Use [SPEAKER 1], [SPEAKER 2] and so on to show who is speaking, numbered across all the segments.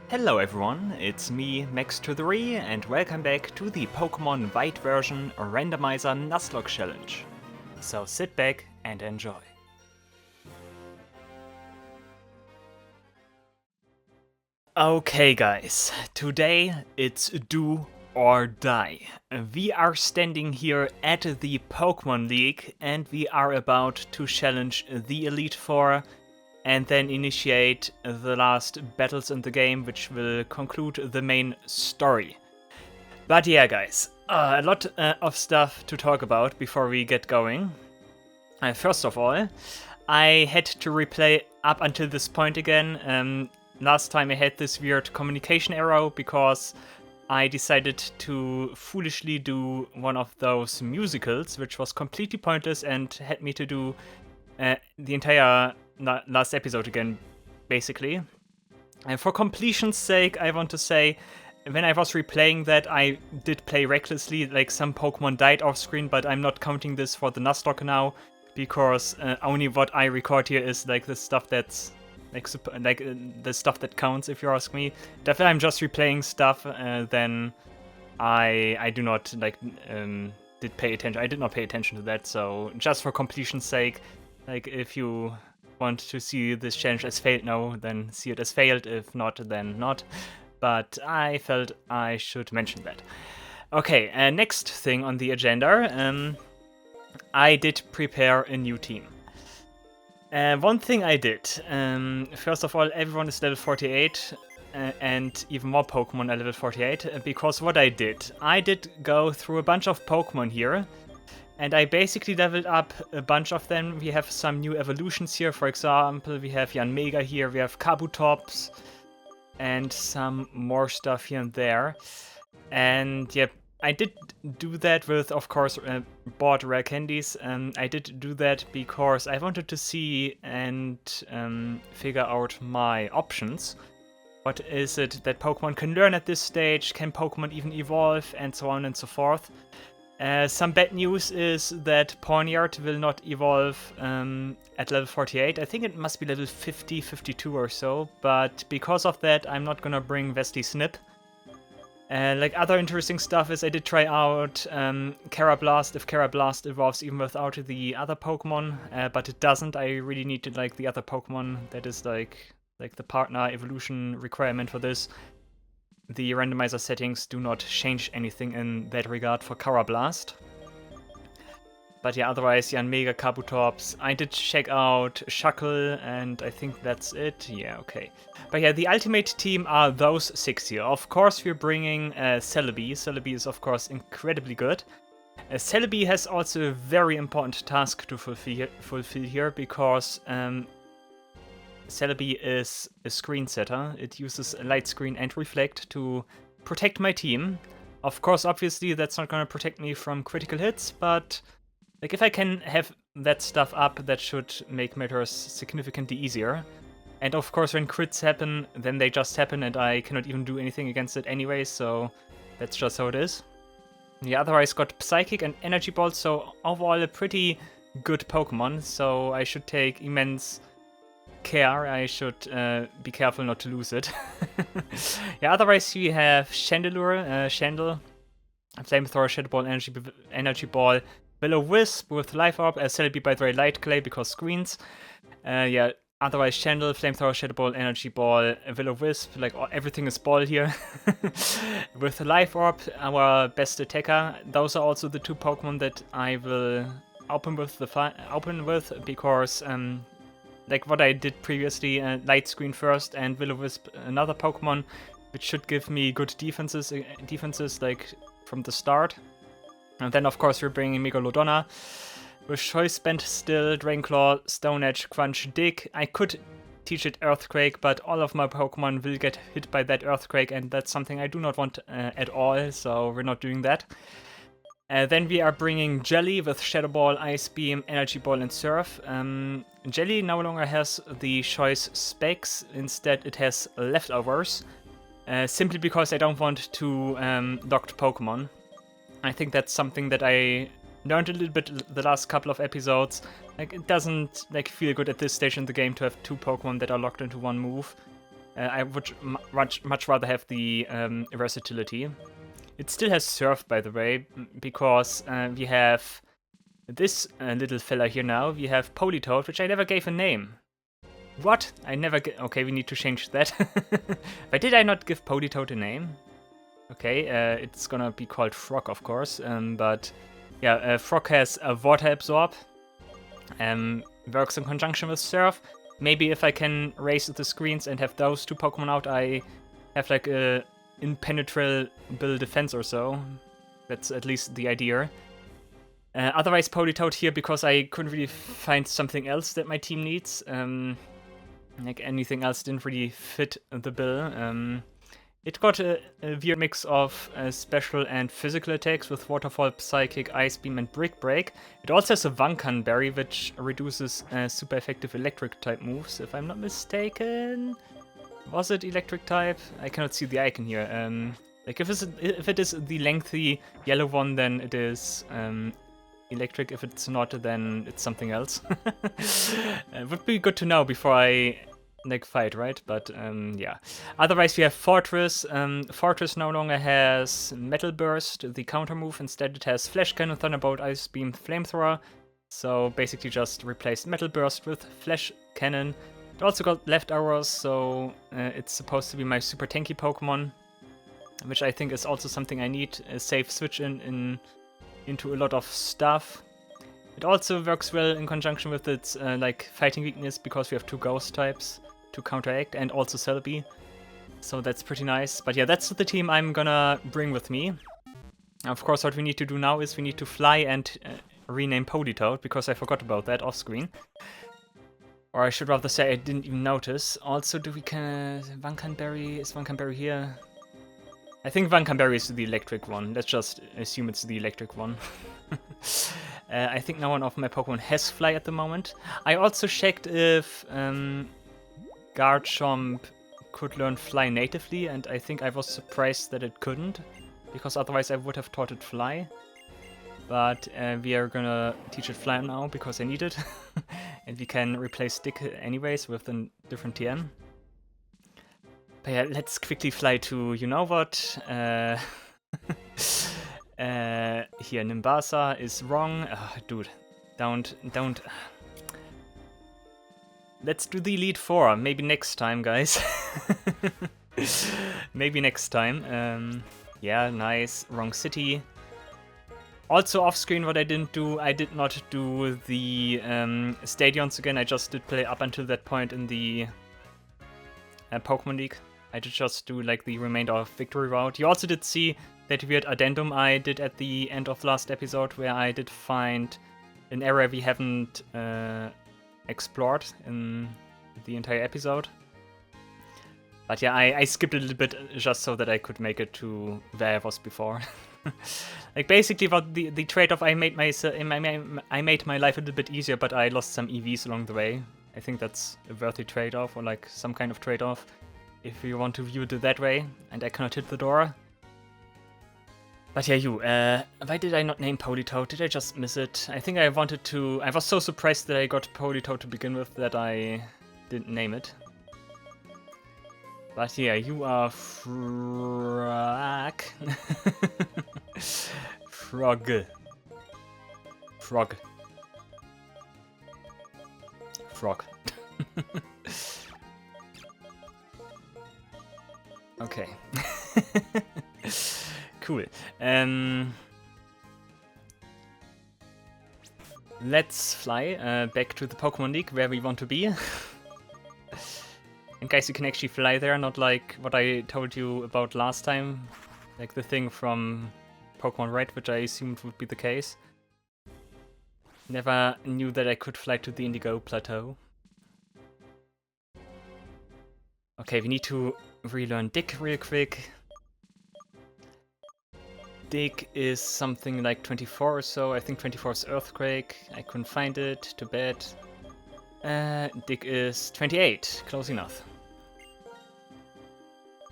[SPEAKER 1] Hello everyone, it's me, Max23, and welcome back to the Pokemon White version Randomizer Nuzlocke challenge. So sit back and enjoy. Okay guys, today it's do or die. We are standing here at the Pokemon League and we are about to challenge the Elite Four and then initiate the last battles in the game, which will conclude the main story. But yeah guys, a lot of stuff to talk about before we get going. First of all, I had to replay up until this point again. Last time I had this weird communication error because I decided to foolishly do one of those musicals, which was completely pointless and had me to do the entire last episode again, basically. And for completion's sake, I want to say, when I was replaying that, I did play recklessly, like some Pokemon died off screen, but I'm not counting this for the Nuzlocke now, because only what I record here is like the stuff that's like the stuff that counts, if you ask me. If I'm just replaying stuff, then I do not did not pay attention to that. So just for completion's sake, like if you want to see this challenge as failed now, then see it as failed. If not, then not. But I felt I should mention that. Okay, next thing on the agenda, I did prepare a new team. One thing I did, first of all, everyone is level 48, and even more Pokemon are level 48, because what I did go through a bunch of Pokemon here, and I basically leveled up a bunch of them. We have some new evolutions here, for example, we have Yanmega here, we have Kabutops, and some more stuff here and there. And yep, I did do that with, of course, bought rare candies. I did do that because I wanted to see and figure out my options. What is it that Pokemon can learn at this stage? Can Pokemon even evolve? And so on and so forth. Some bad news is that Pawniard will not evolve at level 48. I think it must be level 50, 52 or so. But because of that, I'm not gonna bring Vesti Snip. Like other interesting stuff is I did try out Carablast, if Carablast evolves even without the other Pokemon, but it doesn't. I really needed like the other Pokemon that is like the partner evolution requirement for this. The randomizer settings do not change anything in that regard for Carablast. But yeah, otherwise, Yanmega, Kabutops. I did check out Shuckle, and I think that's it. Yeah, okay. But yeah, the ultimate team are those 6 here. Of course, we're bringing Celebi. Celebi is, of course, incredibly good. Celebi has also a very important task to fulfill here, because Celebi is a screen setter. It uses light screen and reflect to protect my team. Of course, obviously, that's not going to protect me from critical hits, but like if I can have that stuff up, that should make matters significantly easier. And of course, when crits happen, then they just happen and I cannot even do anything against it anyway, so that's just how it is. Yeah, otherwise got Psychic and Energy Ball, so overall a pretty good Pokemon, so I should take immense care. I should be careful not to lose it. Yeah, otherwise we have Chandelure, Chandel, Flamethrower, Shadow Ball, Energy Ball, Will-O-Wisp with Life Orb, Celebi by the way, Light Clay because screens. Yeah, otherwise Chandel, Flamethrower, Shadow Ball, Energy Ball, Will-O-Wisp, like everything is ball here. With Life Orb, our best attacker. Those are also the two Pokemon that I will open with because like what I did previously, Light Screen first and Will-O-Wisp another Pokemon, which should give me good defenses like from the start. And then of course we're bringing Megalodonna with Choice Band still, Drainclaw, Stone Edge, Crunch, Dig. I could teach it Earthquake, but all of my Pokemon will get hit by that Earthquake, and that's something I do not want at all, so we're not doing that. Then we are bringing Jelly with Shadow Ball, Ice Beam, Energy Ball, and Surf. Jelly no longer has the choice specs, instead it has leftovers. Simply because I don't want to locked Pokemon. I think that's something that I learned a little bit the last couple of episodes. Like, it doesn't like feel good at this stage in the game to have two Pokemon that are locked into one move. I would much rather have the versatility. It still has Surf, by the way, because we have this little fella here now. We have Politoed, which I never gave a name. What? I never okay, we need to change that. But did I not give Politoed a name? Okay, it's gonna be called Frog, of course. But yeah, Frog has a Water Absorb. Works in conjunction with Surf. Maybe if I can raise the screens and have those two Pokemon out, I have like a impenetrable defense or so. That's at least the idea. Otherwise, Politoed here because I couldn't really find something else that my team needs. Like anything else didn't really fit the bill. It got a weird mix of special and physical attacks with Waterfall, Psychic, Ice Beam, and Brick Break. It also has a Vankan Berry, which reduces super effective electric type moves, if I'm not mistaken. Was it electric type? I cannot see the icon here. Like if it is the lengthy yellow one, then it is electric. If it's not, then it's something else. It would be good to know before I like fight, right? But yeah. Otherwise, we have Fortress. Fortress no longer has Metal Burst, the counter move. Instead, it has Flash Cannon, Thunderbolt, Ice Beam, Flamethrower. So basically, just replaced Metal Burst with Flash Cannon. It also got Left Arrows, so it's supposed to be my super tanky Pokemon, which I think is also something I need. A safe switch into a lot of stuff. It also works well in conjunction with its like fighting weakness because we have two Ghost types to counteract and also Celebi. So that's pretty nice. But yeah, that's the team I'm gonna bring with me. Of course, what we need to do now is we need to fly and rename Politoed because I forgot about that off screen. Or I should rather say I didn't even notice. Also, do we can Vankanberry? Is Vankanberry here? I think Vankanberry is the electric one. Let's just assume it's the electric one. I think no one of my Pokemon has Fly at the moment. I also checked if Garchomp could learn Fly natively, and I think I was surprised that it couldn't, because otherwise I would have taught it Fly. But we are gonna teach it Fly now because I need it. And we can replace Stick anyways with a different TM. But yeah, let's quickly fly to you know what. Here, Nimbasa is wrong. Dude, don't. Let's do the Elite Four. Maybe next time, guys. Maybe next time. Yeah, nice. Wrong city. Also off screen, what I didn't do, I did not do the stadions again. I just did play up until that point in the Pokemon League. I did just do like the remainder of Victory Route. You also did see that weird addendum I did at the end of last episode, where I did find an area we haven't explored in the entire episode. But yeah, I skipped a little bit just so that I could make it to where I was before. Like basically, what the trade-off I made I made my life a little bit easier, but I lost some EVs along the way. I think that's a worthy trade-off, or like some kind of trade-off, if you want to view it that way. And I cannot hit the door. But yeah, why did I not name Politoed? Did I just miss it? I think I wanted to. I was so surprised that I got Politoed to begin with that I didn't name it. But yeah, you are Frog. Frog. Frog. Frog. Okay. Cool. Let's fly back to the Pokemon League where we want to be. And guys, you can actually fly there, not like what I told you about last time. Like the thing from Pokemon Red, which I assumed would be the case. Never knew that I could fly to the Indigo Plateau. Okay, we need to relearn Dig real quick. Dig is something like 24 or so. I think 24 is Earthquake. I couldn't find it. Too bad. Dig is 28. Close enough.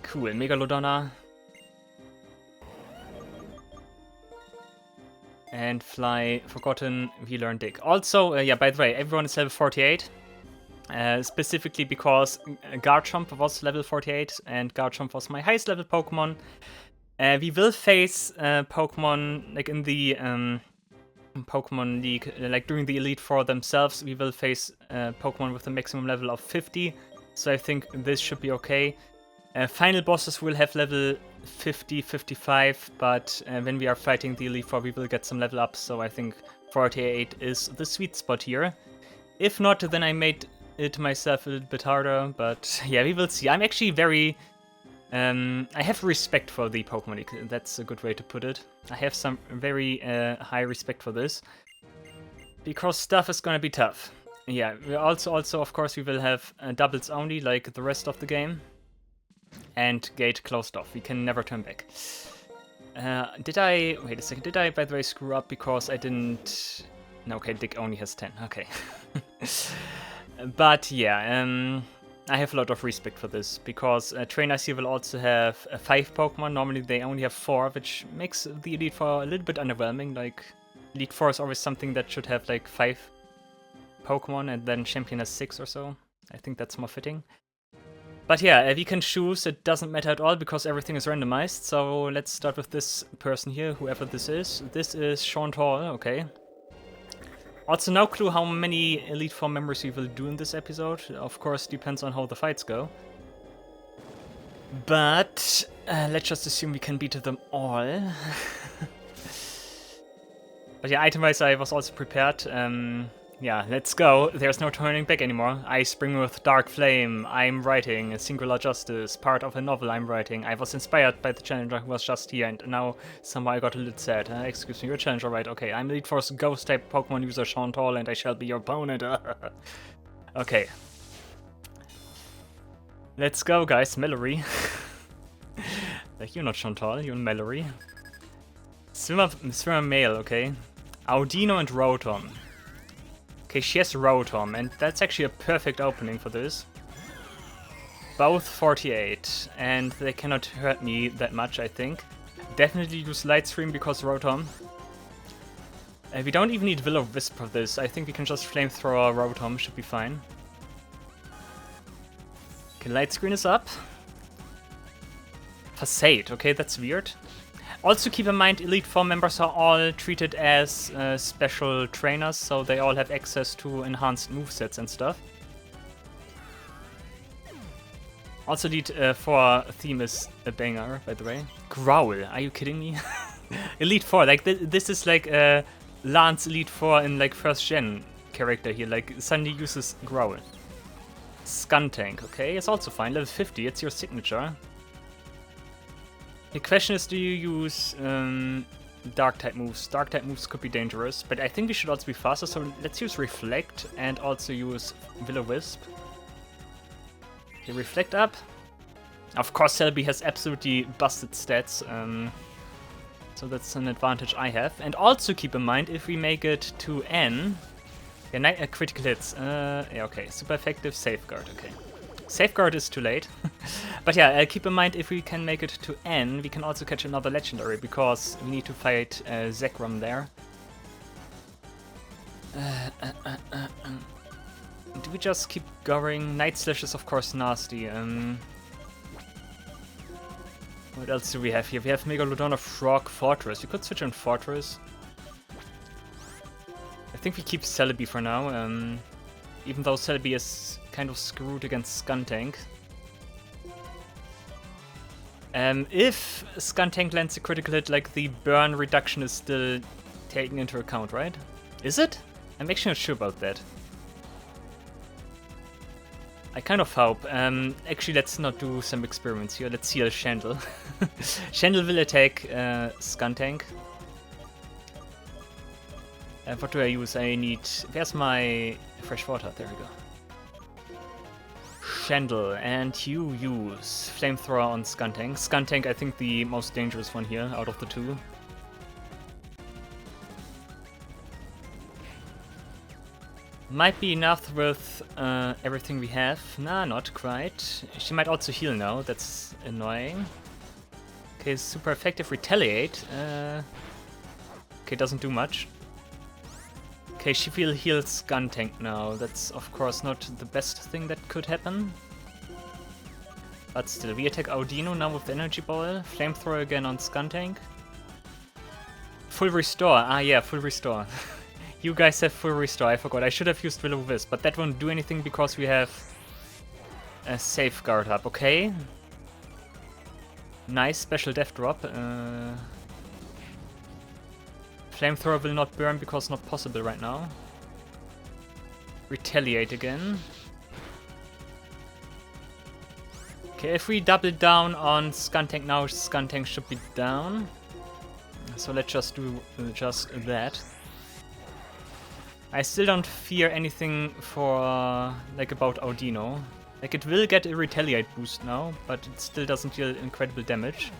[SPEAKER 1] Cool. Megalodonna. And Fly. Forgotten. We learned Dig. Also, yeah, by the way, everyone is level 48. specifically because Garchomp was level 48 and Garchomp was my highest level Pokemon. We will face Pokemon like in the Pokemon League, like during the Elite Four themselves, we will face Pokemon with a maximum level of 50, so I think this should be okay. Final bosses will have level 50, 55, but when we are fighting the Elite Four, we will get some level ups, so I think 48 is the sweet spot here. If not, then I made it myself a little bit harder, but yeah, we will see. I'm actually very... I have respect for the Pokemon League, that's a good way to put it. I have some very high respect for this, because stuff is gonna be tough. Yeah, we also of course, we will have doubles only, like the rest of the game. And gate closed off, we can never turn back. Did I... wait a second, did I by the way screw up because I didn't... no, okay, Dick only has 10, okay. But yeah, I have a lot of respect for this, because trainers here will also have 5 Pokemon. Normally they only have 4, which makes the Elite Four a little bit underwhelming. Like, Elite Four is always something that should have like 5 Pokemon, and then Champion has 6 or so. I think that's more fitting. But yeah, we can choose, it doesn't matter at all, because everything is randomized. So let's start with this person here, whoever this is. This is Chantal, okay. Also, no clue how many Elite Four members we will do in this episode. Of course, depends on how the fights go. But let's just assume we can beat them all. But yeah, item-wise, I was also prepared. Yeah, let's go. There's no turning back anymore. I spring with Dark Flame. I'm writing a Singular Justice, part of a novel I'm writing. I was inspired by the challenger who was just here, and now somehow I got a little sad. Excuse me, you're a challenger, right? Okay, I'm Elite Four's Ghost-type Pokemon user Chantal, and I shall be your opponent. Okay. Let's go, guys. Mallory. Like, you're not Chantal, you're Mallory. Swimmer male, okay. Audino and Rotom. Okay, she has Rotom, and that's actually a perfect opening for this. Both 48, and they cannot hurt me that much, I think. Definitely use Light Screen because Rotom. We don't even need Will-O-Wisp for this. I think we can just Flamethrower Rotom, should be fine. Okay, Light Screen is up. Facade, okay, that's weird. Also keep in mind, Elite Four members are all treated as special trainers, so they all have access to enhanced movesets and stuff. Also, Elite Four theme is a banger, by the way. Growl, are you kidding me? Elite Four, like this is like a Lance Elite Four in like first gen character here, like suddenly uses Growl. Skuntank, okay, it's also fine, level 50, it's your signature. The question is, do you use Dark-type moves? Dark-type moves could be dangerous, but I think we should also be faster, so let's use Reflect and also use Will-O-Wisp. Okay, Reflect up. Of course, Celebi has absolutely busted stats, so that's an advantage I have. And also keep in mind, if we make it to N... yeah, critical hits. Yeah, okay, super effective, Safeguard, okay. Safeguard is too late. But yeah, keep in mind, if we can make it to N, we can also catch another legendary, because we need to fight Zekrom there. Do we just keep going? Night Slash is of course nasty. What else do we have here? We have Megalodon, Frog, Fortress. We could switch on Fortress. I think we keep Celebi for now, even though Celebi is kind of screwed against Skuntank. If Skuntank lands a critical hit, like the burn reduction is still taken into account, right? Is it? I'm actually not sure about that. I kind of hope. Actually, let's not do some experiments here. Let's heal Chandel. Chandel will attack Skuntank. What do I use? I need... Where's my fresh water? There we go. Chandel, and you use Flamethrower on Skuntank. Skuntank, I think the most dangerous one here out of the two. Might be enough with everything we have. Nah, not quite. She might also heal now, that's annoying. Okay, super effective Retaliate. Okay, doesn't do much. Okay, she will heal Skuntank now. That's of course not the best thing that could happen. But still, we attack Audino now with Energy Ball. Flamethrower again on Skuntank. Full restore. Ah yeah, full restore. You guys have full restore, I forgot. I should have used Will-O-Wisp, but that won't do anything because we have a safeguard up, okay? Nice special death drop. Flamethrower will not burn because not possible right now. Retaliate again. Okay, if we double down on Skuntank now, Skuntank should be down. So let's just do just that. I still don't fear anything for like about Audino. Like it will get a retaliate boost now, but it still doesn't deal incredible damage.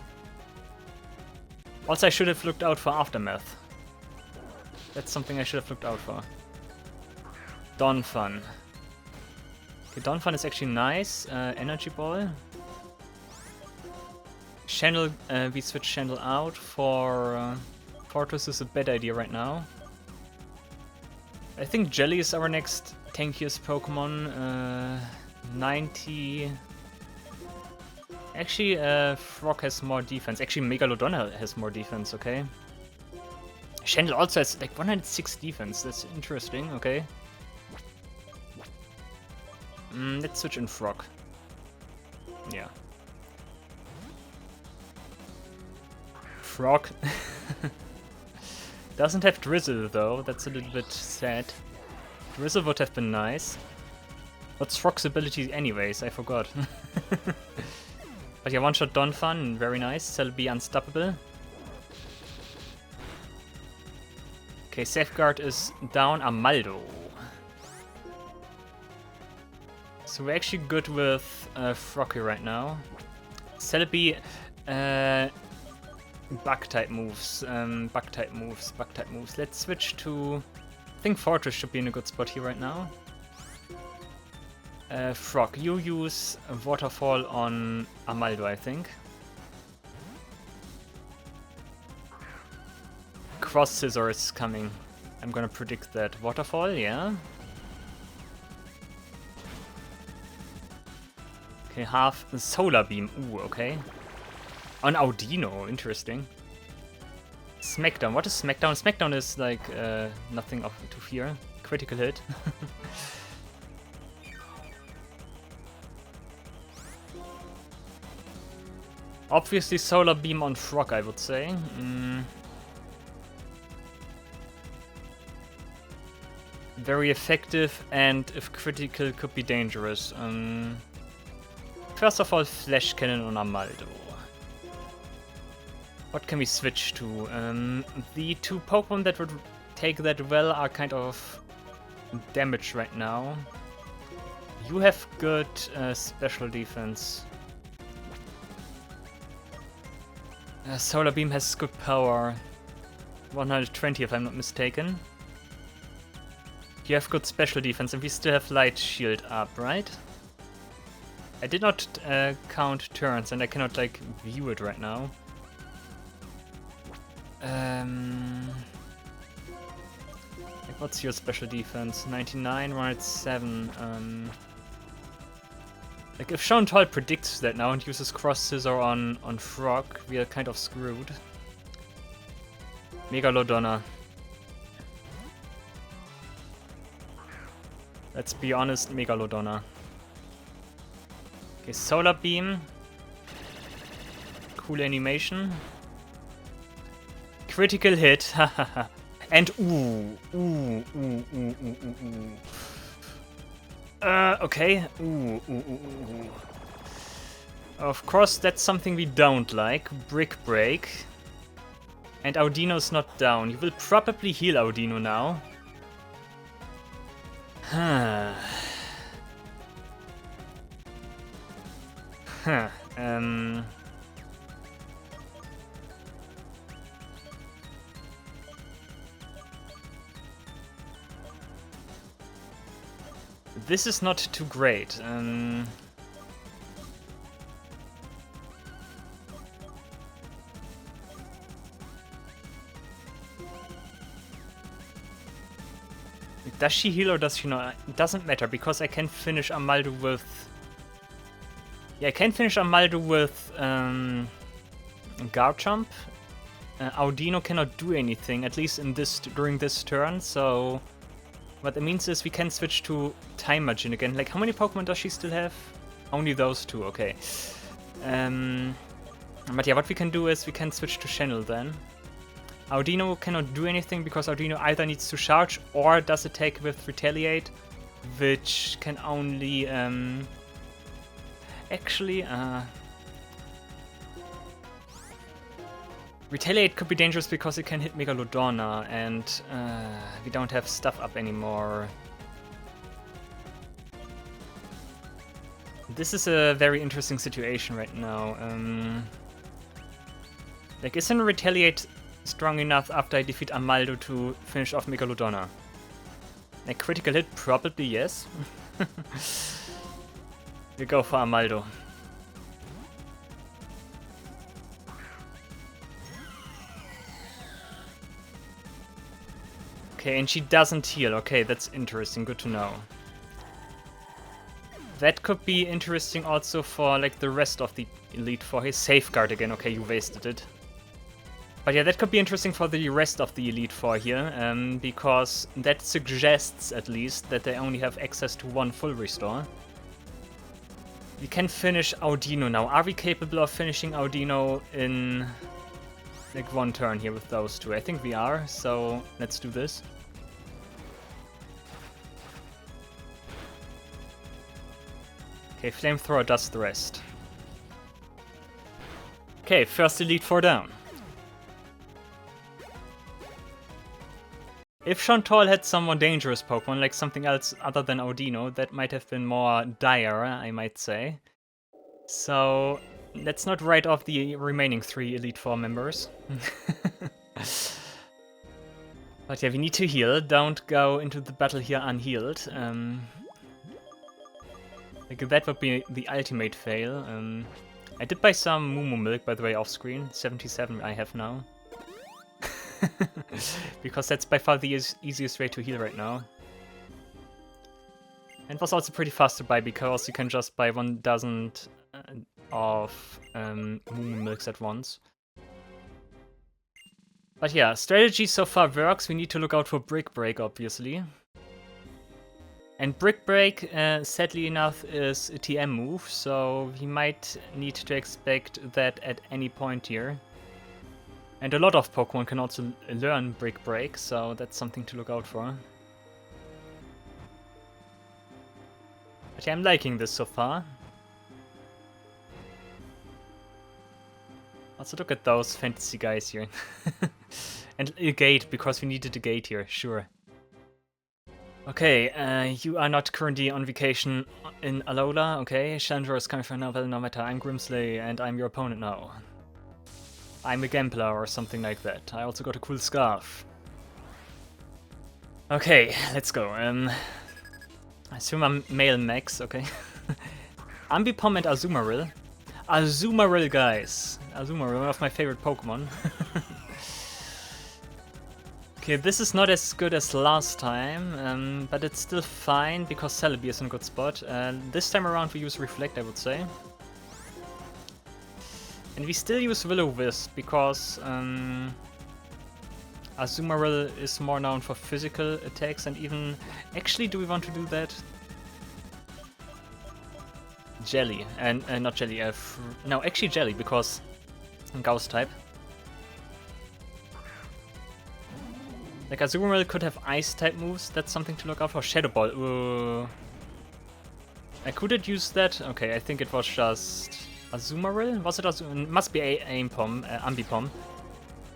[SPEAKER 1] Also, I should have looked out for Aftermath. That's something I should have looked out for. Donphan. Okay, Donphan is actually nice. Energy Ball. Channel, we switch Channel out for Fortress is a bad idea right now. I think Jelly is our next tankiest Pokemon. 90... Actually, Frog has more defense. Actually, Megalodon has more defense, okay. Chandel also has like 106 defense. That's interesting, okay. Let's switch in Frog. Yeah. Frog. Doesn't have Drizzle though, that's a little bit sad. Drizzle would have been nice. What's Frog's ability anyways? I forgot. But yeah, one-shot Donphan, very nice. Celebi unstoppable. Okay, Safeguard is down. Amaldo. So we're actually good with Froggy right now. Celebi, Bug-type moves, Bug-type moves, Bug-type moves. Let's switch to... I think Fortress should be in a good spot here right now. Frog, you use Waterfall on Amaldo, I think. Cross Scissor is coming. I'm gonna predict that. Waterfall, yeah. Okay, half Solar Beam. Ooh, okay. On Audino, interesting. Smackdown. What is Smackdown? Smackdown is like nothing to fear. Critical hit. Obviously Solar Beam on Frog, I would say. Very effective, and if critical could be dangerous. First of all, Flash Cannon on Amaldo. What can we switch to? The two Pokemon that would take that well are kind of damaged right now. You have good special defense. Solar Beam has good power. 120 if I'm not mistaken. You have good special defense and we still have Light Shield up, right? I did not count turns and I cannot like view it right now. Like, what's your special defense? 99, 107. Like if Sean Toll predicts that now and uses Cross Scissor on Frog, we are kind of screwed. Megalodonna. Let's be honest, Megalodonna. Okay, Solar Beam. Cool animation. Critical hit, hahaha. And ooh. Okay. Ooh. Of course, that's something we don't like. Brick Break. And Audino's not down. You will probably heal Audino now. This is not too great. does she heal or does she not? It doesn't matter, because I can finish Amaldo with... Yeah, I can finish Amaldo with Garchomp. Audino cannot do anything, at least in during this turn, so... What that means is we can switch to Time Machine again. Like, how many Pokemon does she still have? Only those two, okay. But yeah, what we can do is we can switch to Channel then. Audino cannot do anything because Audino either needs to charge or does attack with Retaliate, which can only... Actually, Retaliate could be dangerous because it can hit Megalodonna, and we don't have stuff up anymore. This is a very interesting situation right now. Like, isn't Retaliate strong enough after I defeat Amaldo to finish off Megalodonna? Like, critical hit? Probably yes. We go for Amaldo. Okay, and she doesn't heal. Okay, that's interesting. Good to know. That could be interesting also for like the rest of the Elite Four. His Safeguard again. Okay, you wasted it. But yeah, that could be interesting for the rest of the Elite Four here, because that suggests at least that they only have access to one full restore. We can finish Audino now. Are we capable of finishing Audino in like one turn here with those two? I think we are, so let's do this. Okay, Flamethrower does the rest. Okay, first Elite Four down. If Chantal had some more dangerous Pokemon, like something else other than Audino, that might have been more dire, I might say. So, let's not write off the remaining 3 Elite Four members. But yeah, we need to heal. Don't go into the battle here unhealed. Like, that would be the ultimate fail. I did buy some Moo Milk, by the way, off screen. 77 I have now. Because that's by far the easiest way to heal right now. And was also pretty fast to buy, because you can just buy 1 dozen of Moo Milks at once. But yeah, strategy so far works. We need to look out for Brick Break, obviously. And Brick Break, sadly enough, is a TM move, so we might need to expect that at any point here. And a lot of Pokemon can also learn Brick Break, so that's something to look out for. But yeah, I'm liking this so far. Also look at those fantasy guys here. And a gate, because we needed a gate here, sure. Okay, you are not currently on vacation in Alola, okay? Challenger is coming from now, well, no matter, I'm Grimsley and I'm your opponent now. I'm a Gambler or something like that. I also got a cool scarf. Okay, let's go. I assume I'm male max, okay. Ambipom and Azumarill. Azumarill, guys. Azumarill, one of my favorite Pokemon. Okay, this is not as good as last time, but it's still fine because Celebi is in a good spot. This time around we use Reflect, I would say. And we still use Will-O-Wisp because Azumarill is more known for physical attacks, and even... Actually, do we want to do that? Jelly, and not Jelly, no, actually Jelly, because Gauss type. Like, Azumarill could have Ice-type moves, that's something to look out for. Shadow Ball, could it use that? Okay, I think it was just Azumarill? Was it Azumarill? Must be Ambipom.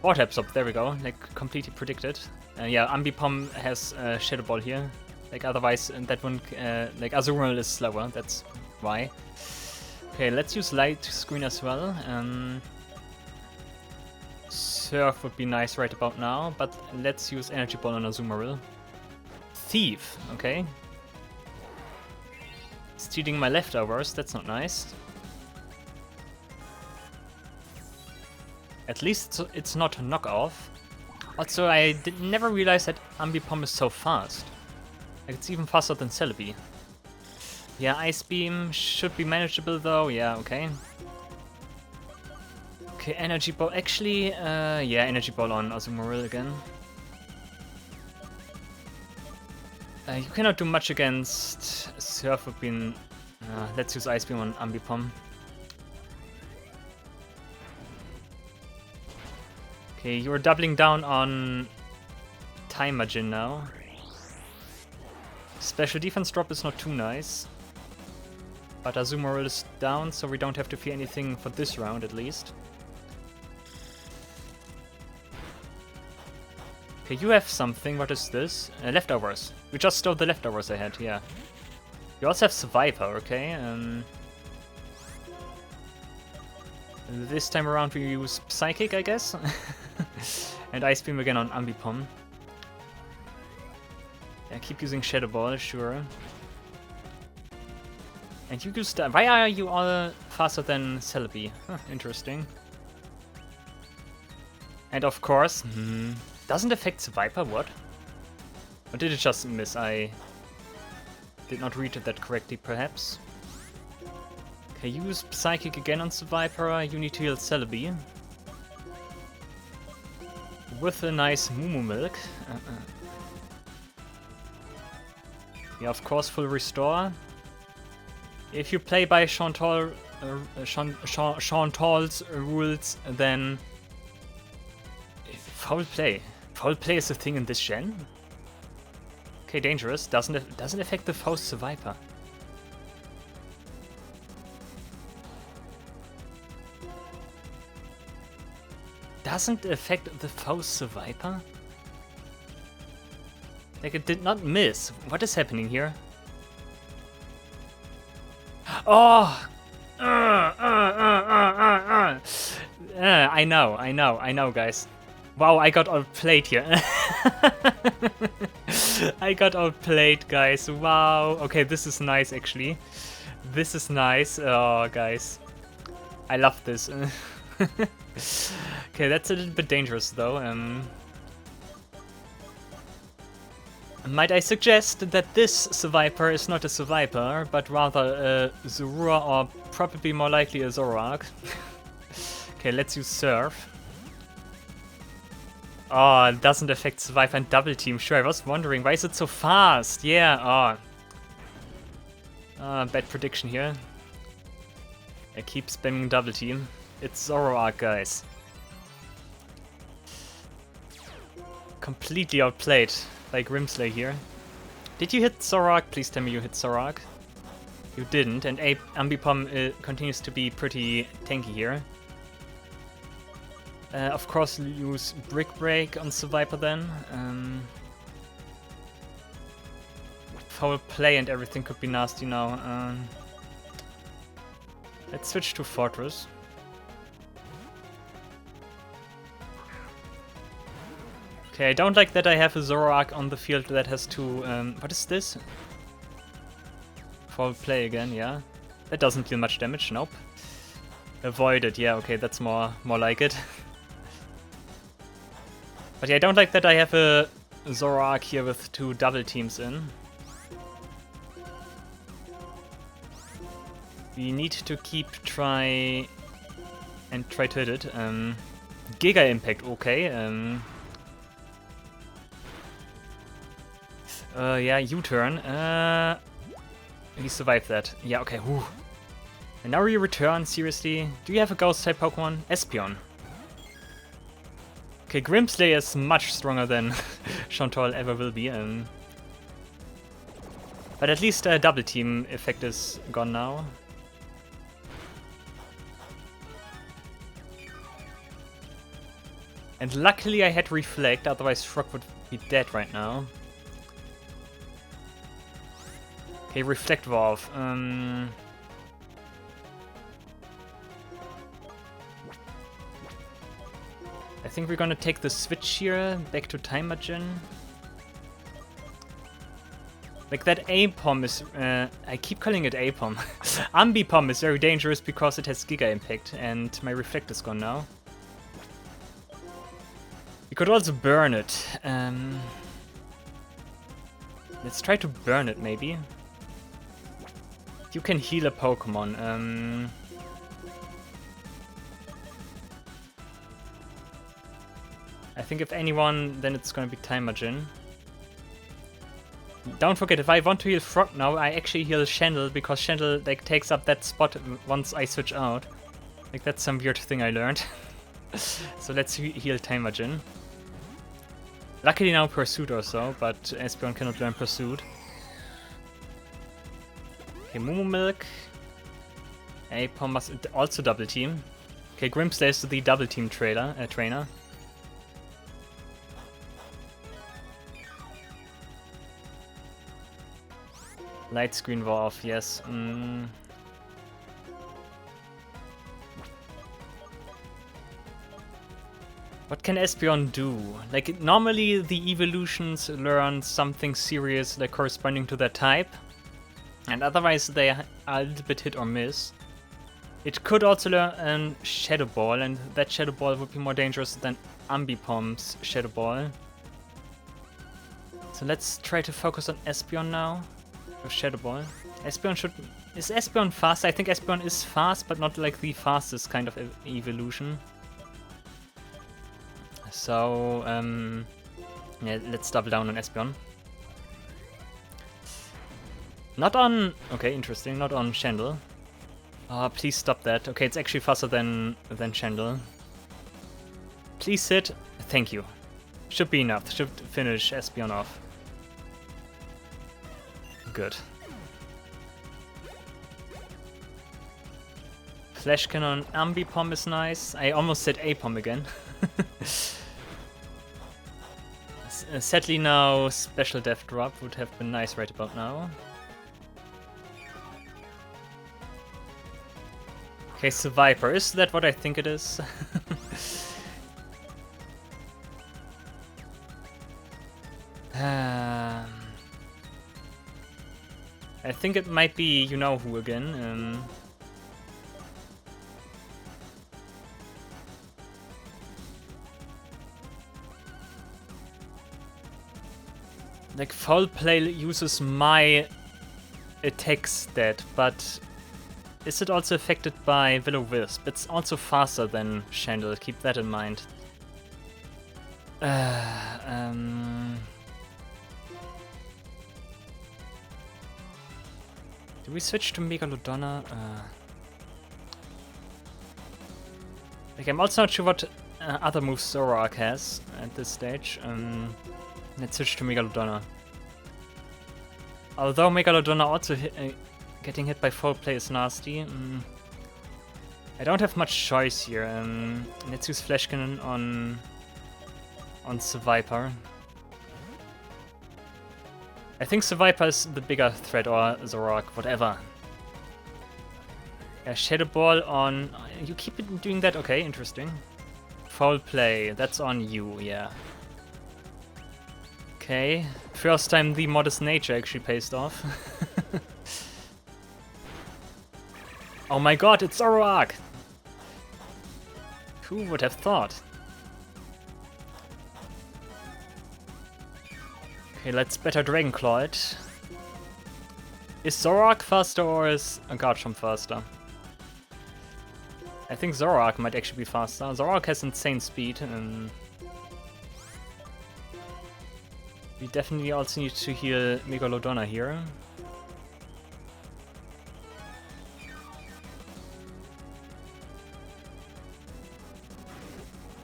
[SPEAKER 1] Water Absorb, there we go, like, completely predicted. Yeah, Ambipom has Shadow Ball here. Like, otherwise, that one, like, Azumarill is slower, that's why. Okay, let's use Light Screen as well. Surf would be nice right about now, but let's use Energy Ball on Azumarill. Thief, okay. Stealing my leftovers, that's not nice. At least it's not a knockoff. Also, I never realized that Ambipom is so fast. Like, it's even faster than Celebi. Yeah, Ice Beam should be manageable though. Yeah, okay. Okay, Energy Ball. Actually, yeah, Energy Ball on Azumarill again. You cannot do much against Surf Beam. Let's use Ice Beam on Ambipom. Okay, you're doubling down on Timajin now. Special defense drop is not too nice. But Azumarill is down, so we don't have to fear anything for this round at least. Okay, you have something. What is this? Leftovers. We just stole the leftovers I had, yeah. You also have Survivor, okay. This time around we use Psychic, I guess. And Ice Beam again on Ambipom. Yeah, keep using Shadow Ball, sure. And you use why are you all faster than Celebi? Huh, interesting. And of course, doesn't affect Viper, what? Or did it just miss? I did not read that correctly, perhaps. Okay, use Psychic again on Viper. You need to heal Celebi. With a nice Moo Milk. Yeah, of course, full restore. If you play by Chantal's rules, then foul play. Foul play is a thing in this gen. Okay, dangerous. Doesn't affect the foe's Viper. Doesn't affect the foe's Viper? Like, it did not miss. What is happening here? Oh! I know, guys. Wow, I got outplayed here. I got outplayed, guys. Wow. Okay, this is nice, actually. This is nice. Oh, guys. I love this. Okay, that's a little bit dangerous, though. Might I suggest that this Survivor is not a Survivor, but rather a Zorua, or probably more likely a Zoroark. Okay, let's use Surf. Oh, it doesn't affect Survivor and Double Team. Sure, I was wondering, why is it so fast? Yeah, bad prediction here. I keep spamming Double Team. It's Zoroark, guys. Completely outplayed by Grimsley here. Did you hit Zoroark? Please tell me you hit Zoroark. You didn't, and Ambipom continues to be pretty tanky here. Of course, use Brick Break on Survivor then. Foul play and everything could be nasty now. Let's switch to Fortress. Okay, I don't like that I have a Zoroark on the field that has to... what is this? Foul play again, yeah. That doesn't deal much damage, nope. Avoid it, yeah, okay, that's more like it. But yeah, I don't like that I have a Zoroark here with 2 double teams in. We need to keep try to hit it. Giga Impact, okay. Yeah, U-turn. He survived that. Yeah, okay. Whew. And now we return, seriously. Do you have a Ghost-type Pokemon? Espeon. Okay, Grimsley is much stronger than Chantal ever will be. But at least a double team effect is gone now. And luckily I had Reflect, otherwise Shrug would be dead right now. Okay, Reflect Valve. I think we're gonna take the switch here, back to Timajin. Like that Apom is, I keep calling it Apom. Ambipom is very dangerous because it has Giga Impact and my Reflect is gone now. You could also burn it. Let's try to burn it, maybe. You can heal a Pokemon. I think if anyone, then it's gonna be Timajin. Don't forget, if I want to heal Frog now, I actually heal Shendel, because Shendel like takes up that spot once I switch out. Like, that's some weird thing I learned. So let's heal Timajin. Luckily now Pursuit or so, but Espeon cannot learn Pursuit. Okay, Moo Milk. Apom must also double team. Okay, Grimslay is the double team trainer. Light screen war off, yes. What can Espeon do? Like, normally the evolutions learn something serious, like corresponding to their type. And otherwise they are a little bit hit or miss. It could also learn Shadow Ball, and that Shadow Ball would be more dangerous than Ambipom's Shadow Ball. So let's try to focus on Espeon now. With Shadow Ball. Espeon should... Is Espeon fast? I think Espeon is fast, but not like the fastest kind of evolution. So, yeah, let's double down on Espeon. Not on... Okay, interesting. Not on Shendel. Oh, please stop that. Okay, it's actually faster than Shendel. Please sit. Thank you. Should be enough. Should finish Espeon off. Good. Flash Cannon Ambipom is nice. I almost said Apom again. Sadly now, Special Death Drop would have been nice right about now. Okay, Viper. Is that what I think it is? I think it might be you-know-who again. Like, Foul Play uses my attack stat, but is it also affected by Will-O-Wisp? It's also faster than Shendel, keep that in mind. Do we switch to Megalodonna? Like, I'm also not sure what other moves Zoroark has at this stage. Let's switch to Megalodonna. Although Megalodonna also getting hit by Foul Play is nasty. I don't have much choice here. Let's use Flash Cannon on Viper. I think Viper is the bigger threat, or Zoroark, whatever. Yeah, Shadow Ball on... You keep doing that? Okay, interesting. Foul Play, that's on you, yeah. Okay, first time the modest nature actually pays off. Oh my god, it's Zoroark! Who would have thought? Okay, let's better Dragon Claw it. Is Zoroark faster or is Garchomp faster? I think Zoroark might actually be faster. Zoroark has insane speed. We definitely also need to heal Megalodonna here.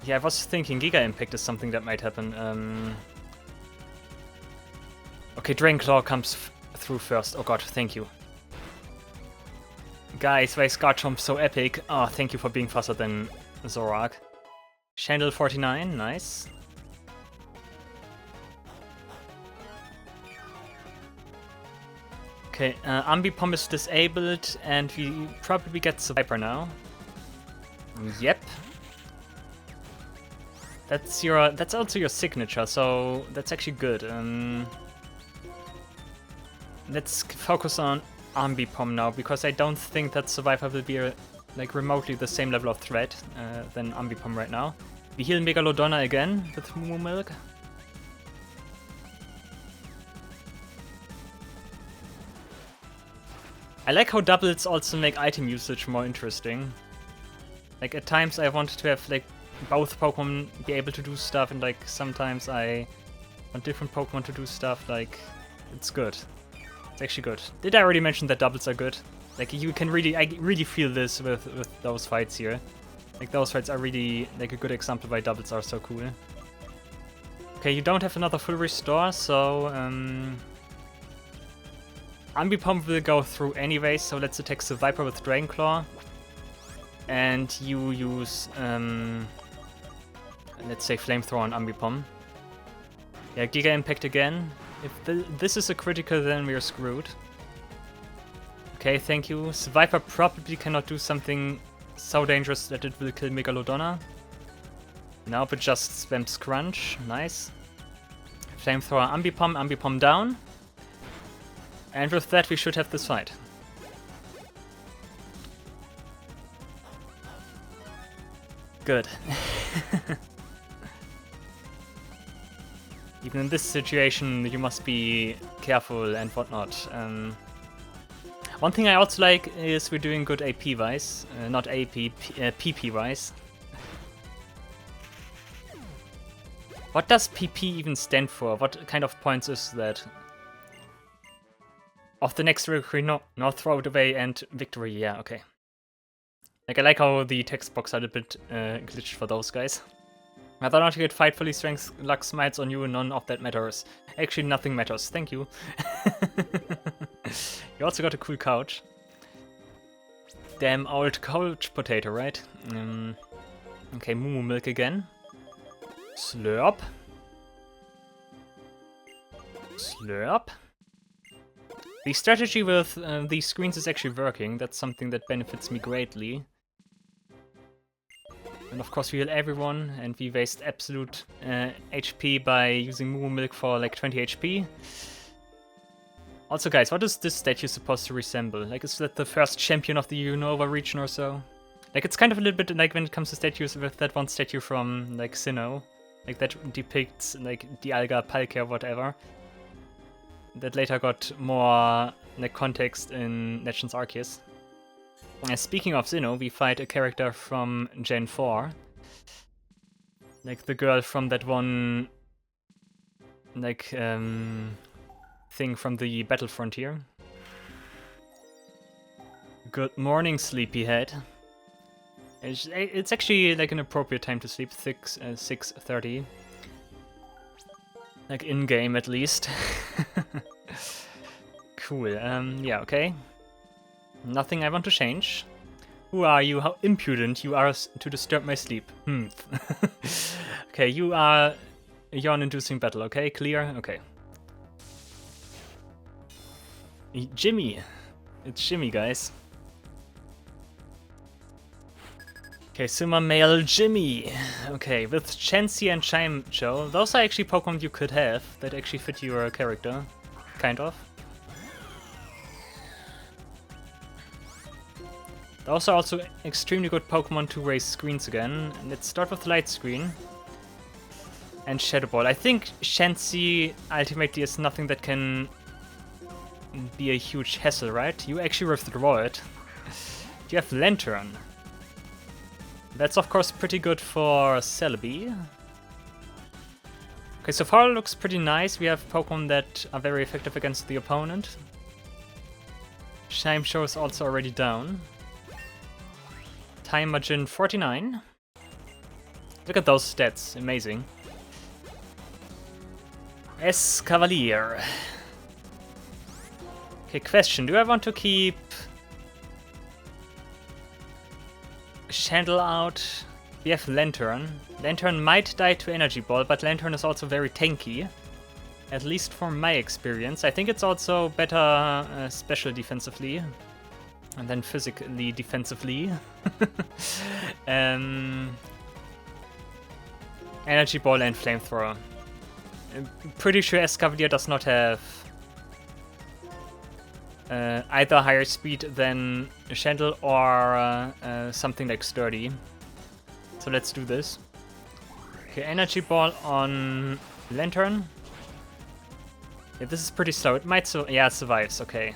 [SPEAKER 1] Yeah, I was thinking Giga Impact is something that might happen. Okay, Dragon Claw comes through first. Oh god, thank you. Guys, why is Garchomp so epic? Oh, thank you for being faster than Zoroark. Shendel 49, nice. Okay, Ambipom is disabled, and we probably get Viper now. Yep. That's also your signature, so that's actually good. Let's focus on Ambipom now, because I don't think that Viper will be like remotely the same level of threat than Ambipom right now. We heal Megalodonna again with Moo Milk. I like how doubles also make item usage more interesting. Like at times I want to have like both Pokemon be able to do stuff, and like sometimes I want different Pokemon to do stuff. Like it's good. It's actually good. Did I already mention that doubles are good? Like you can really, I really feel this with those fights here. Like those fights are really like a good example why doubles are so cool. Okay, you don't have another full restore, so Ambipom will go through anyway, so let's attack the Viper with Dragon Claw. And you use, let's say Flamethrower on Ambipom. Yeah, Giga Impact again. If this is a critical, then we're screwed. Okay, thank you. The Viper probably cannot do something so dangerous that it will kill Megalodonna. Nope, it just spams Crunch. Nice. Flamethrower Ambipom, Ambipom down. And with that, we should have this fight. Good. Even in this situation, you must be careful and whatnot. One thing I also like is we're doing good AP-wise. Not AP, PP-wise. What does PP even stand for? What kind of points is that? Of the next victory, no, throw it away and victory, yeah, okay. Like, I like how the text box are a bit glitched for those guys. Whether or not you get Fightfully Strength Luck Smites on you, none of that matters. Actually, nothing matters, thank you. You also got a cool couch. Damn old couch potato, right? Okay, Moo Milk again. Slurp. Slurp. The strategy with these screens is actually working. That's something that benefits me greatly. And of course we heal everyone, and we waste absolute HP by using Moo Milk for like 20 HP. Also guys, what is this statue supposed to resemble? Like, is that the first champion of the Unova region or so? Like, it's kind of a little bit like when it comes to statues with that one statue from like Sinnoh. Like that depicts like Dialga, Palkia, whatever. That later got more like context in Legends Arceus. Speaking of Sinnoh, we fight a character from Gen 4. Like the girl from that one like thing from the Battle Frontier. Good morning, sleepyhead. It's actually like an appropriate time to sleep, 6:30. Like in-game at least. Cool, yeah, okay. Nothing I want to change. Who are you? How impudent you are to disturb my sleep. Okay, you are a yawn-inducing battle, okay? Clear? Okay. Jimmy! It's Jimmy, guys. Okay, Summer Male Jimmy. Okay, with Chansey and Chimecho, those are actually Pokemon you could have that actually fit your character. Kind of. Those are also extremely good Pokemon to raise screens again. Let's start with Light Screen. And Shadow Ball. I think Chansey ultimately is nothing that can be a huge hassle, right? You actually withdraw it. You have Lantern. That's of course pretty good for Celebi. Okay, so far it looks pretty nice. We have Pokemon that are very effective against the opponent. Chimecho is also already down. Time Margin 49. Look at those stats, amazing. Escavalier. Okay, question, do I want to keep Chandel out? We have Lantern. Lantern might die to Energy Ball, but Lantern is also very tanky. At least from my experience. I think it's also better special defensively. And then physically defensively. Energy Ball and Flamethrower. I'm pretty sure Escavalier does not have either higher speed than Chandel or something like Sturdy. So let's do this. Okay, Energy Ball on Lantern. Yeah, this is pretty slow. It might yeah, it survives, okay.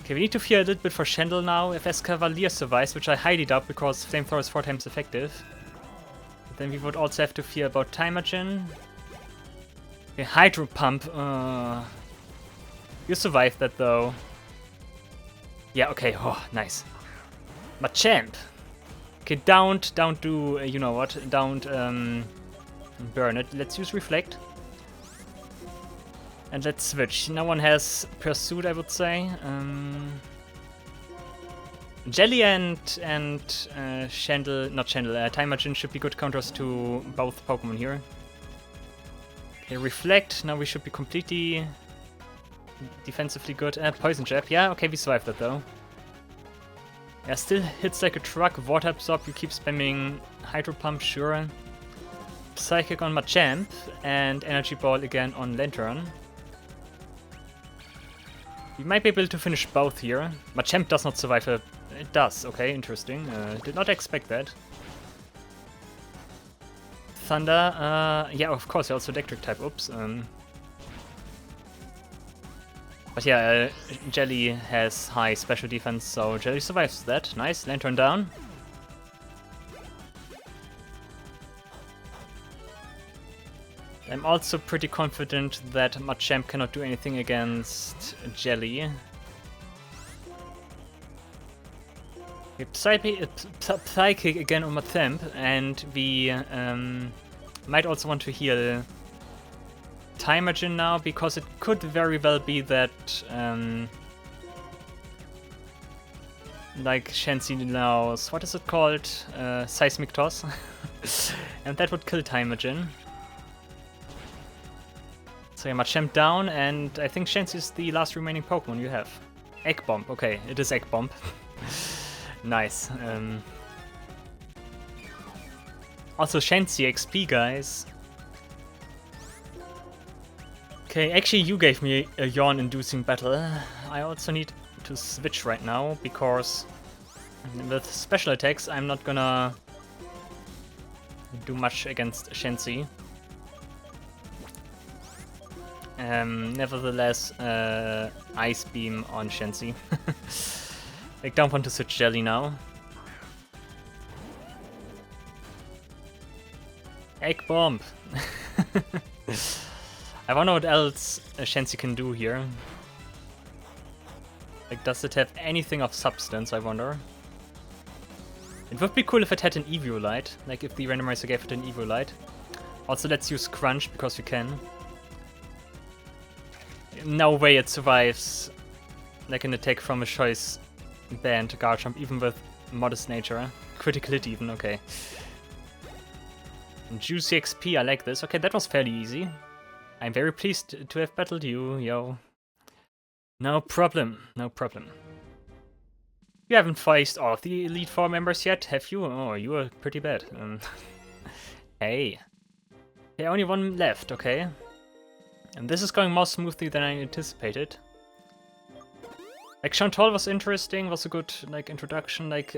[SPEAKER 1] Okay, we need to fear a little bit for Shendel now. If Escavalier survives, which I highly doubt because Flamethrower is 4 times effective. Then we would also have to fear about Timergen. Okay, Hydro Pump. You survived that though. Yeah, okay. Oh, nice. Machamp. Okay, don't do, you know what, don't burn it. Let's use Reflect. And let's switch. No one has Pursuit, I would say. Jelly and Shendel, not Shendel, Timergen should be good counters to both Pokemon here. Okay, Reflect. Now we should be completely defensively good. Poison Jab. Yeah, okay, we survived that though. Yeah, still hits like a truck. Water Absorb, you keep spamming Hydro Pump, sure. Psychic on Machamp, and Energy Ball again on Lantern. We might be able to finish both here. Machamp does not survive a... It does, okay, interesting. Did not expect that. Thunder, yeah, of course, also Electric type, oops. But yeah, Jelly has high special defense, so Jelly survives that. Nice, Lantern down. I'm also pretty confident that Machamp cannot do anything against Jelly. Okay, Psychic again on Machamp, and we might also want to heal Timergen now, because it could very well be that like Shensi knows, what is it called? Seismic Toss. And that would kill Timergen. So yeah, Machamp down, and I think Shensi is the last remaining Pokemon you have. Egg Bomb, okay, it is Egg Bomb. Nice. Also Shensi XP, guys. Okay, actually you gave me a yawn-inducing battle. I also need to switch right now, because with special attacks I'm not gonna do much against Shensi. Nevertheless, Ice Beam on Shensi. I don't want to switch Jelly now. Egg Bomb! I wonder what else Shensi can do here. Like, does it have anything of substance, I wonder? It would be cool if it had an Eviolite, like if the randomizer gave it an Eviolite. Also, let's use Crunch, because we can. No way it survives like an attack from a choice band Garchomp, even with Modest Nature. Critical hit even, okay. Juicy XP, I like this. Okay, that was fairly easy. I'm very pleased to have battled you, yo. No problem, no problem. You haven't faced all of the Elite Four members yet, have you? Oh, you were pretty bad. Hey. Okay, only one left, okay. And this is going more smoothly than I anticipated. Like, Chantal was interesting, was a good, like, introduction, like,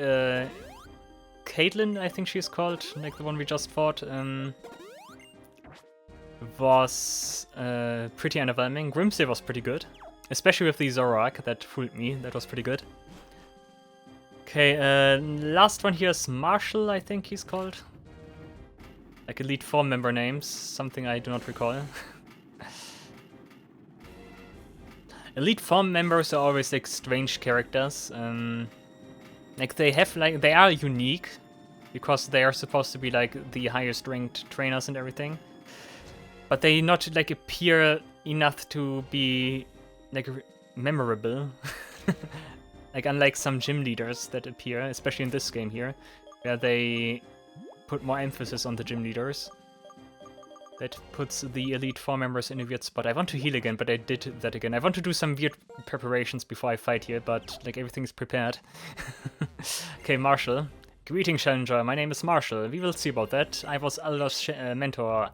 [SPEAKER 1] Caitlyn, I think she's called, like the one we just fought, was pretty underwhelming. Grimsay was pretty good, especially with the Zoroark, that fooled me, that was pretty good. Okay, last one here is Marshall, I think he's called. Like Elite Four member names, something I do not recall. Elite Four members are always like strange characters. Like they are unique because they are supposed to be like the highest ranked trainers and everything, but they not like appear enough to be like memorable. Like unlike some gym leaders that appear, especially in this game here, where they put more emphasis on the gym leaders. That puts the Elite Four members in a weird spot. I want to heal again, but I did that again. I want to do some weird preparations before I fight here, but like everything is prepared. Okay, Marshall. Greetings, Challenger. My name is Marshall. We will see about that. I was Aldo's mentor,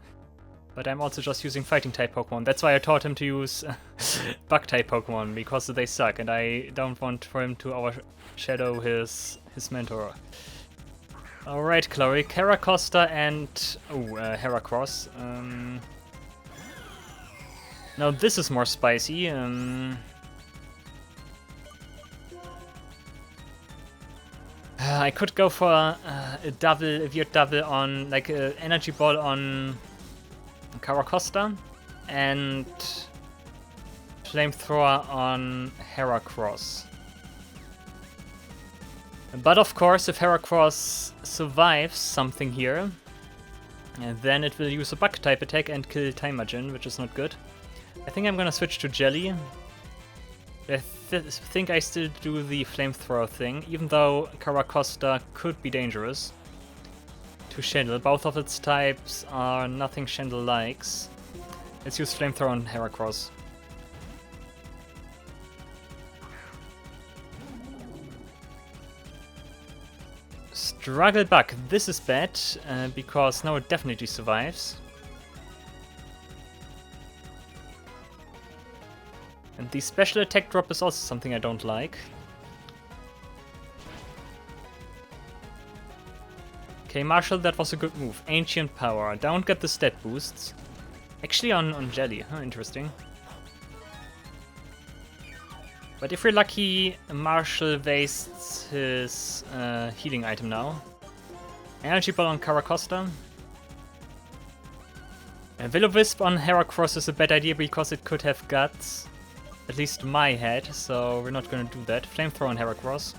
[SPEAKER 1] but I'm also just using Fighting-type Pokemon. That's why I taught him to use Bug-type Pokemon, because they suck, and I don't want for him to overshadow his mentor. Alright, Chloe, Caracosta and... Heracross. Now this is more spicy. I could go for a weird double on, like, an energy ball on Caracosta and flamethrower on Heracross. But of course, if Heracross survives something here, then it will use a bug type attack and kill Timajin, which is not good. I think I'm gonna switch to Jelly. I think I still do the flamethrower thing, even though Caracosta could be dangerous to Shendel. Both of its types are nothing Shendel likes. Let's use flamethrower on Heracross. Struggle Bug. This is bad, because now it definitely survives. And the special attack drop is also something I don't like. Okay, Marshall, that was a good move. Ancient Power. Don't get the stat boosts. Actually on Jelly. Huh, interesting. But if we're lucky, Marshall wastes his healing item now. Energy Ball on Caracosta. Will-O-Wisp on Heracross is a bad idea because it could have guts. At least my head, so we're not gonna do that. Flamethrower on Heracross.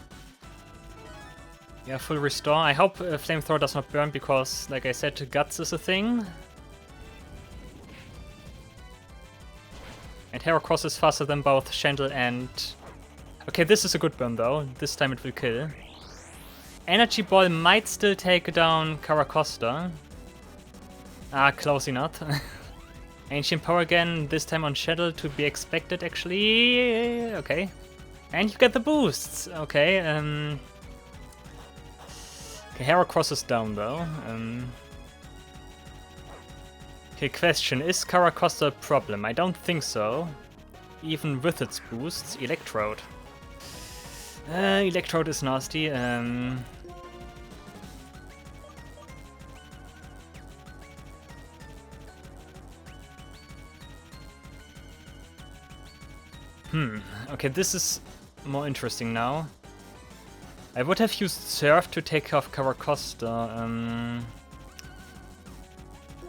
[SPEAKER 1] Yeah, full restore. I hope Flamethrower does not burn because, like I said, guts is a thing. And Heracross is faster than both Shendel and... Okay, this is a good burn though. This time it will kill. Energy Ball might still take down Caracosta. Ah, close enough. Ancient Power again, this time on Shadow, to be expected actually. Okay. And you get the boosts. Okay, okay, Heracross is down though. Okay, question, is Caracosta a problem? I don't think so. Even with its boosts. Electrode. Electrode is nasty. Okay, this is more interesting now. I would have used Surf to take off Caracosta,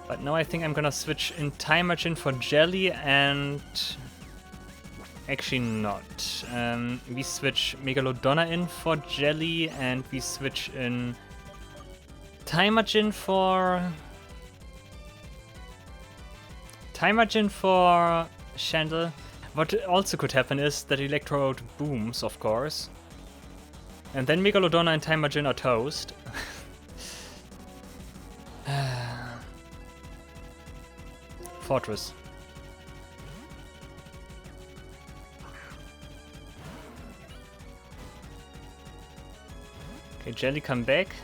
[SPEAKER 1] but now I think I'm gonna switch in Timajin for Jelly and... Actually not. We switch Megalodonna in for Jelly and we switch in Timajin for... Shandel. What also could happen is that Electrode booms, of course. And then Megalodonna and Timajin are toast. Fortress. Okay, Jelly come back.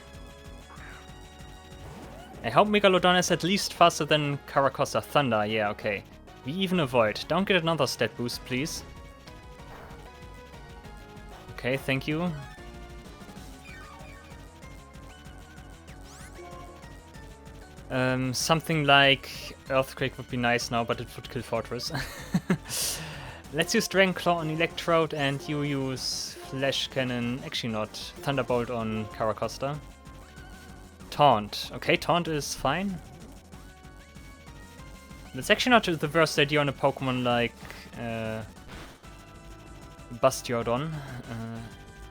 [SPEAKER 1] I hope Megalodon is at least faster than Caracosta. Thunder, yeah, okay. We even avoid. Don't get another stat boost, please. Okay, thank you. Something like Earthquake would be nice now, but it would kill Fortress. Let's use Dragon Claw on Electrode and you use Flash Cannon, actually not, Thunderbolt on Caracosta. Taunt. Okay, Taunt is fine. That's actually not the worst idea on a Pokemon like Bastiodon.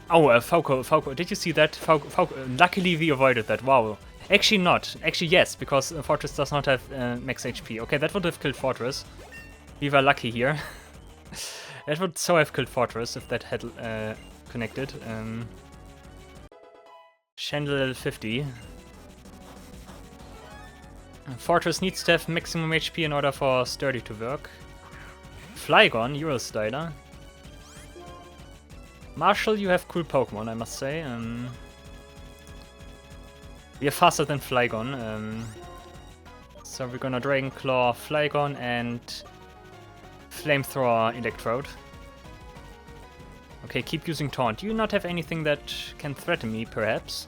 [SPEAKER 1] Fouco. Did you see that? Luckily we avoided that, wow. Actually not. Actually yes, because Fortress does not have max HP. Okay, that would have killed Fortress. We were lucky here. That would so have killed Fortress if that had connected. Shandel 50. Fortress needs to have maximum HP in order for Sturdy to work. Flygon, you're a styler. Marshall, you have cool Pokemon, I must say. We are faster than Flygon. So we're gonna Dragon Claw Flygon and Flamethrower Electrode. Okay, keep using Taunt. Do you not have anything that can threaten me, perhaps?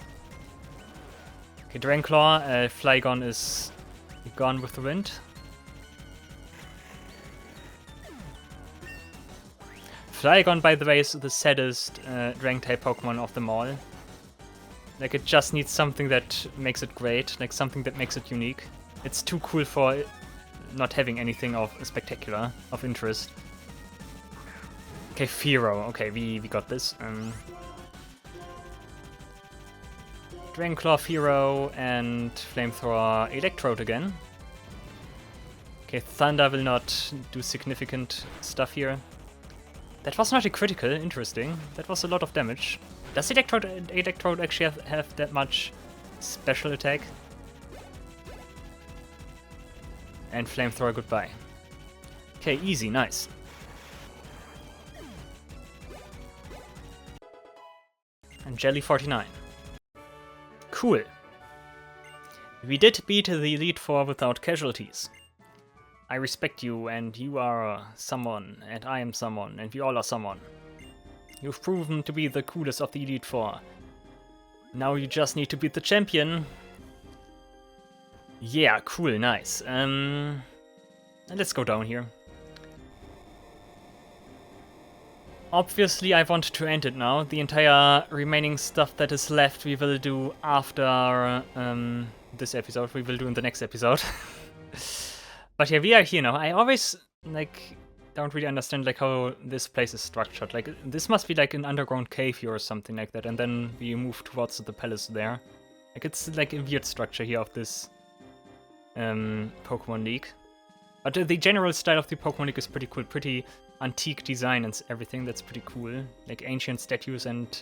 [SPEAKER 1] Okay, Dragon Claw, Flygon is gone with the wind. Flygon, by the way, is the saddest Dragon-type Pokemon of them all. Like, it just needs something that makes it great, like something that makes it unique. It's too cool for not having anything of spectacular, of interest. Okay, Fearow. Okay, we got this. Dragonclaw, Fearow, and Flamethrower, Electrode again. Okay, Thunder will not do significant stuff here. That was not a critical, interesting. That was a lot of damage. Does Electrode actually have that much special attack? And Flamethrower, goodbye. Okay, easy, nice. And Jelly 49. Cool. We did beat the Elite Four without casualties. I respect you, and you are someone, and I am someone, and we all are someone. You've proven to be the coolest of the Elite Four. Now you just need to beat the champion. Yeah, cool, nice. Let's go down here. Obviously, I want to end it now. The entire remaining stuff that is left we will do after this episode. We will do in the next episode. But yeah, we are here now. I always, like, don't really understand, like, how this place is structured. Like, this must be, like, an underground cave here or something like that. And then we move towards the palace there. Like, it's, like, a weird structure here of this Pokemon League. But the general style of the Pokemon League is pretty cool. Pretty antique design and everything. That's pretty cool. Like, ancient statues and...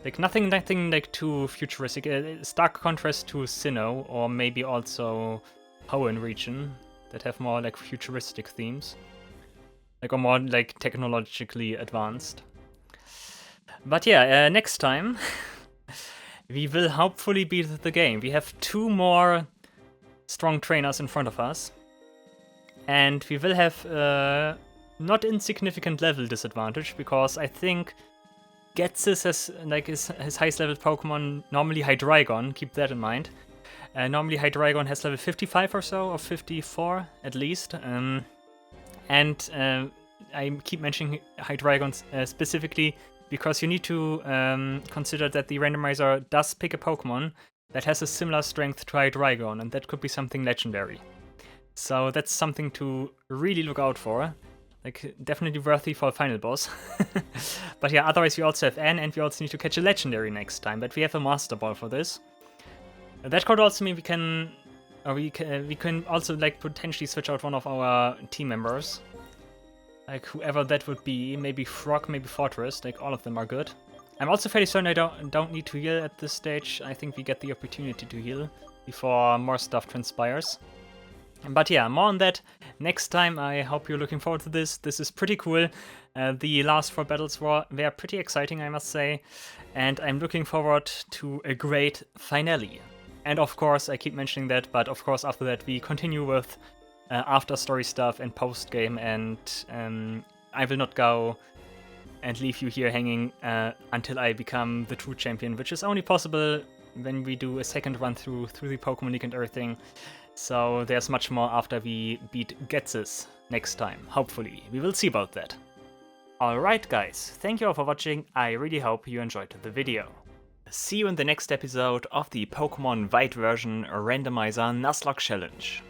[SPEAKER 1] like, nothing like, too futuristic. Stark contrast to Sinnoh, or maybe also Hoenn region, that have more, like, futuristic themes. Like, or more, like, technologically advanced. But yeah, next time we will hopefully beat the game. We have 2 more strong trainers in front of us. And we will have not insignificant level disadvantage, because I think Ghetsis has, like, his highest level Pokemon, normally Hydreigon, keep that in mind. Normally Hydreigon has level 55 or so, or 54 at least. And I keep mentioning Hydreigon specifically because you need to consider that the randomizer does pick a Pokemon that has a similar strength to Hydreigon, and that could be something legendary. So that's something to really look out for. Like, definitely worthy for a final boss. But yeah, otherwise we also have N, and we also need to catch a legendary next time, but we have a Master Ball for this. That could also mean we can also, like, potentially switch out one of our team members. Like, whoever that would be, maybe Frog, maybe Fortress, like, all of them are good. I'm also fairly certain I don't need to heal at this stage. I think we get the opportunity to heal before more stuff transpires. But yeah, more on that next time. I hope you're looking forward to this. This is pretty cool. The last 4 battles were pretty exciting, I must say. And I'm looking forward to a great finale. And of course, I keep mentioning that, but of course after that we continue with after story stuff and post game, and I will not go and leave you here hanging until I become the true champion, which is only possible when we do a second run through the Pokemon League and everything. So there's much more after we beat Ghetsis next time, hopefully. We will see about that. Alright guys, thank you all for watching. I really hope you enjoyed the video. See you in the next episode of the Pokemon White version Randomizer Nuzlocke challenge.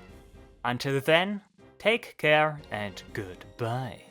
[SPEAKER 1] Until then, take care and goodbye.